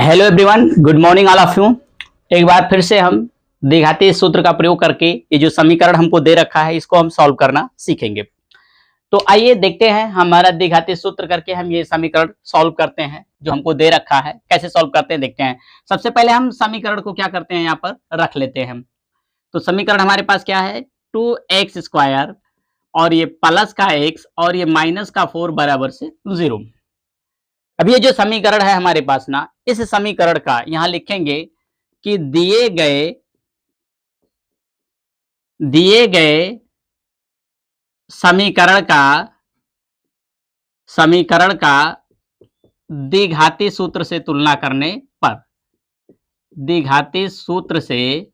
Hello everyone, good morning all of you. एक बार फिर से हम द्विघाती सूत्र का प्रयोग करके ये जो समीकरण हमको दे रखा है इसको हम सॉल्व करना सीखेंगे। तो आइए देखते हैं हमारा द्विघाती सूत्र करके हम ये समीकरण सॉल्व करते हैं जो हमको दे रखा है। कैसे सॉल्व करते हैं देखते हैं। सबसे पहले हम समीकरण को क्या करते हैं, यहाँ पर रख लेते हैं। तो समीकरण हमारे पास क्या है, 2x² और ये प्लस का x और ये माइनस का 4 बराबर से 0। अब ये जो समीकरण है हमारे पास ना, इस समीकरण का यहां लिखेंगे कि दिए गए समीकरण का द्विघाती सूत्र से तुलना करने पर, द्विघाती सूत्र से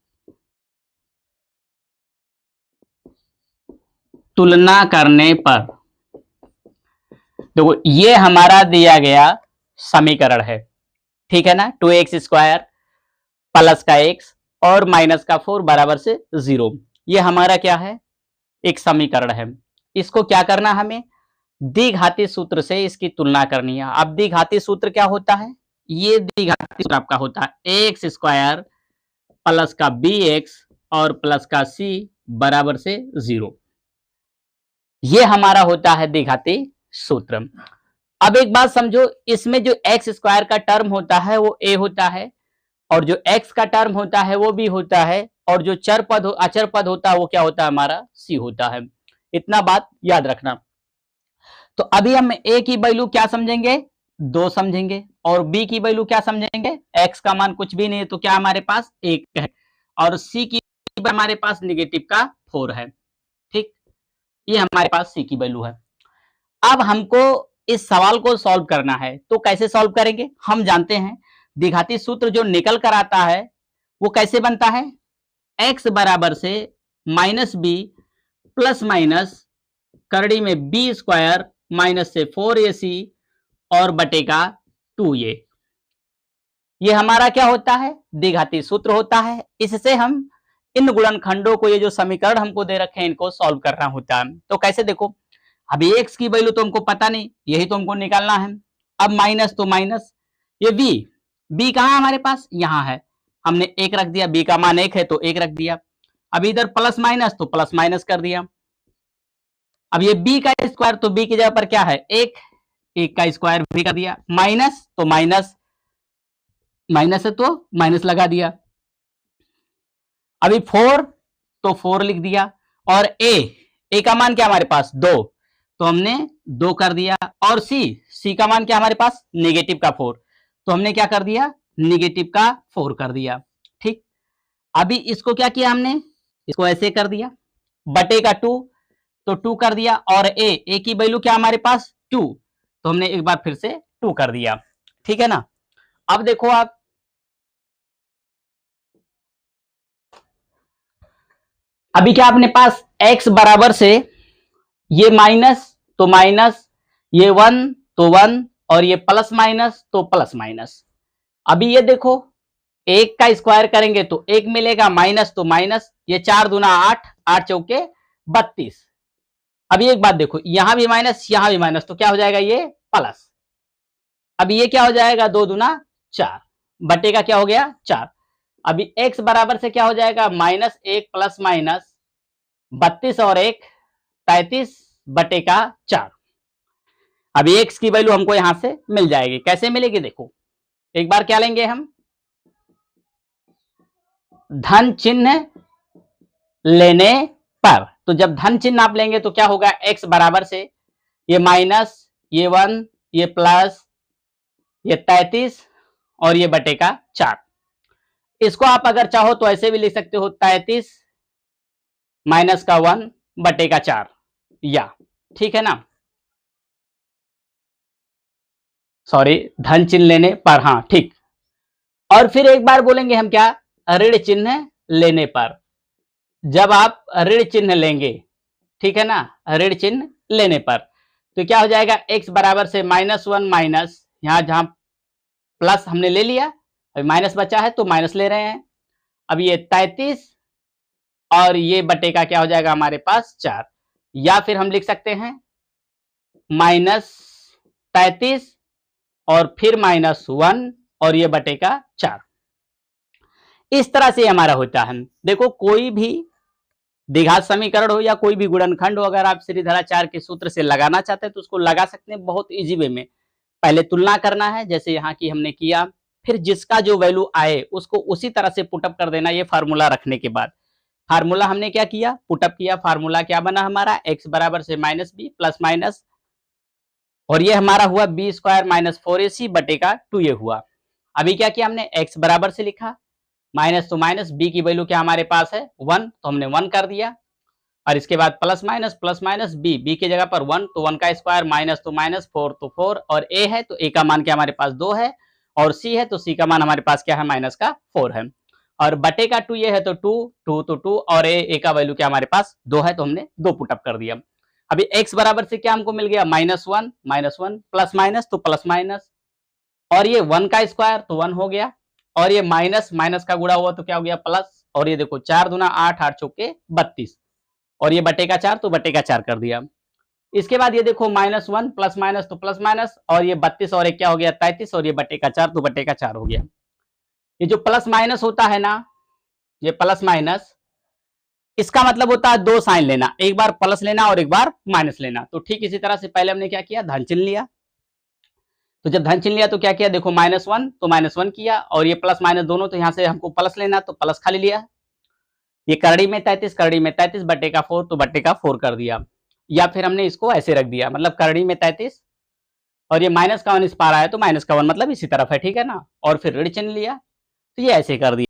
तुलना करने पर, देखो ये हमारा दिया गया समीकरण है, ठीक है ना। 2x² प्लस का x और माइनस का 4 बराबर से 0, ये हमारा क्या है, एक समीकरण है। इसको क्या करना, हमें द्विघाती सूत्र से इसकी तुलना करनी है। अब द्विघाती सूत्र क्या होता है, ये द्विघाती सूत्र आपका होता है x² प्लस का bx और प्लस का c बराबर से 0। ये हमारा होता है द्विघाती सूत्र। अब एक बात समझो, इसमें जो x² का टर्म होता है वो a होता है और जो x का टर्म होता है वो b होता है और जो अचर पद होता है वो क्या होता है, हमारा c होता है। इतना बात याद रखना। तो अभी हम a की वैल्यू क्या समझेंगे, 2 समझेंगे और b की वैल्यू क्या समझेंगे, x का मान कुछ भी नहीं है तो क्या हमारे पास 1 है और c की हमारे पास नेगेटिव का 4 है। ठीक, ये हमारे पास c की वैल्यू है। अब हमको इस सवाल को सॉल्व करना है, तो कैसे सॉल्व करेंगे, हम जानते हैं द्विघाती सूत्र जो निकल कर आता है वो कैसे बनता है, x बराबर से -b प्लस माइनस करड़ी में b² माइनस से 4ac और बटेगा 2a। ये हमारा क्या होता है, द्विघाती सूत्र होता है। इससे हम इन गुणनखंडों को, ये जो समीकरण हमको दे रखे हैं, इनको सॉल्व करना होता है। तो कैसे, देखो अभी x की वैल्यू तो हमको पता नहीं, यही तो हमको निकालना है। अब माइनस तो माइनस, ये b कहाँ है हमारे पास, यहाँ है, हमने 1 रख दिया, b का मान 1 है तो 1 रख दिया। अब इधर प्लस माइनस तो प्लस माइनस कर दिया। अब ये b का स्क्वायर तो b की जगह पर क्या है, 1 का स्क्वायर भी कर दिया, माइनस तो माइनस है तो माइनस लगा दिया। अभी 4 तो 4 लिख दिया और a का मान क्या हमारे पास 2 तो हमने 2 कर दिया और c का मान क्या हमारे पास नेगेटिव का 4 तो हमने क्या कर दिया, नेगेटिव का 4 कर दिया। ठीक, अभी इसको क्या किया हमने, इसको ऐसे कर दिया, बटे का 2 तो 2 कर दिया और a की वैल्यू क्या हमारे पास 2 तो हमने एक बार फिर से 2 कर दिया। ठीक है ना। अब देखो आप, अभी क्या अपने पास x बराबर से ये माइनस तो माइनस, ये 1 तो 1 और ये प्लस माइनस तो प्लस माइनस। अभी ये देखो 1 का स्क्वायर करेंगे तो 1 मिलेगा, माइनस तो माइनस, ये 4 दूना 8, 8 चौके 32। अभी एक बात देखो, यहां भी माइनस यहां भी माइनस तो क्या हो जाएगा, ये प्लस। अभी ये क्या हो जाएगा, 2 दूना 4, बटे का क्या हो गया 4। अभी x बराबर से क्या हो जाएगा, -1 प्लस माइनस 32 और 1 33 बटे का 4। अभी x की वैल्यू हमको यहां से मिल जाएगी। कैसे मिलेगी, देखो एक बार क्या लेंगे हम, धन चिन्ह लेने पर। तो जब धन चिन्ह आप लेंगे तो क्या होगा, x बराबर से ये माइनस, ये 1, ये प्लस, ये 33 और ये बटे का 4। इसको आप अगर चाहो तो ऐसे भी लिख सकते हो, 33 माइनस का 1 बटे का 4, या ठीक है ना, सॉरी धन चिन्ह लेने पर, हाँ ठीक। और फिर एक बार बोलेंगे हम क्या, ऋण चिन्ह लेने पर। जब आप ऋण चिन्ह लेंगे, ठीक है ना, ऋण चिन्ह लेने पर तो क्या हो जाएगा, x बराबर से -1 माइनस, यहां जहां प्लस हमने ले लिया, अभी माइनस बचा है तो माइनस ले रहे हैं। अब ये 33 और ये बटे का क्या हो जाएगा हमारे पास 4, या फिर हम लिख सकते हैं -33 और फिर -1 और ये बटे का 4। इस तरह से हमारा होता है। देखो कोई भी द्विघात समीकरण हो या कोई भी गुणनखंड हो, अगर आप श्रीधराचार्य के सूत्र से लगाना चाहते हैं तो उसको लगा सकते हैं बहुत इजी वे में। पहले तुलना करना है जैसे यहाँ की हमने किया, फिर जिसका जो वैल्यू आए उसको उसी तरह से पुटअप कर देना। ये फार्मूला रखने के बाद फार्मूला हमने क्या किया, पुटअप किया। फार्मूला क्या बना हमारा, x बराबर से माइनस बी प्लस माइनस, और ये हमारा हुआ बी स्क्वायर माइनस 4ac बटे का 2 ये हुआ। अभी क्या किया हमने, x बराबर से लिखा, माइनस तो माइनस, बी की वैल्यू क्या हमारे पास है 1, तो हमने 1 कर दिया, और इसके बाद प्लस माइनस बी की जगह पर 1, तो 1 का स्क्वायर, माइनस तो माइनस, 4 तो 4, और ए है तो ए का मान क्या हमारे पास 2 है, और सी है तो सी का मान हमारे पास क्या है, माइनस का 4 है, और बटे का 2 ये है तो 2 तो 2, और ए का वैल्यू क्या हमारे पास 2 है, तो हमने 2 पुटअप कर दिया। अभी x बराबर से क्या हमको मिल गया, -1 प्लस माइनस तो प्लस माइनस, और ये 1 का स्क्वायर तो 1 हो गया, और ये माइनस का गुणा हुआ तो क्या हो गया प्लस, और ये देखो 4 दूना 8, 8 चौके 32, और ये बटे का 4 तो बटे का 4 कर दिया। इसके बाद ये देखो -1 प्लस माइनस तो प्लस माइनस, और ये 32 और एक क्या हो गया 33, और ये बटे का 4 तो बटे का 4 हो गया। ये जो प्लस माइनस होता है ना, ये प्लस माइनस, इसका मतलब होता है दो साइन लेना, एक बार प्लस लेना और एक बार माइनस लेना। तो ठीक इसी तरह से पहले हमने क्या किया, धन चिन्ह लिया। तो जब धन चिन्ह लिया तो क्या किया, देखो -1 तो -1 किया, और ये प्लस माइनस दोनों, तो यहाँ से हमको प्लस लेना तो प्लस खाली लिया। ये करड़ी में 33 बटे का 4 तो बटे का 4 कर दिया, या फिर हमने इसको ऐसे रख दिया, मतलब करड़ी में 33 और ये माइनस का 1 इस पार आया तो माइनस का 1 मतलब इसी तरफ है, ठीक है ना, और फिर ऋण चिन्ह लिया, तो ये ऐसे कर दिया।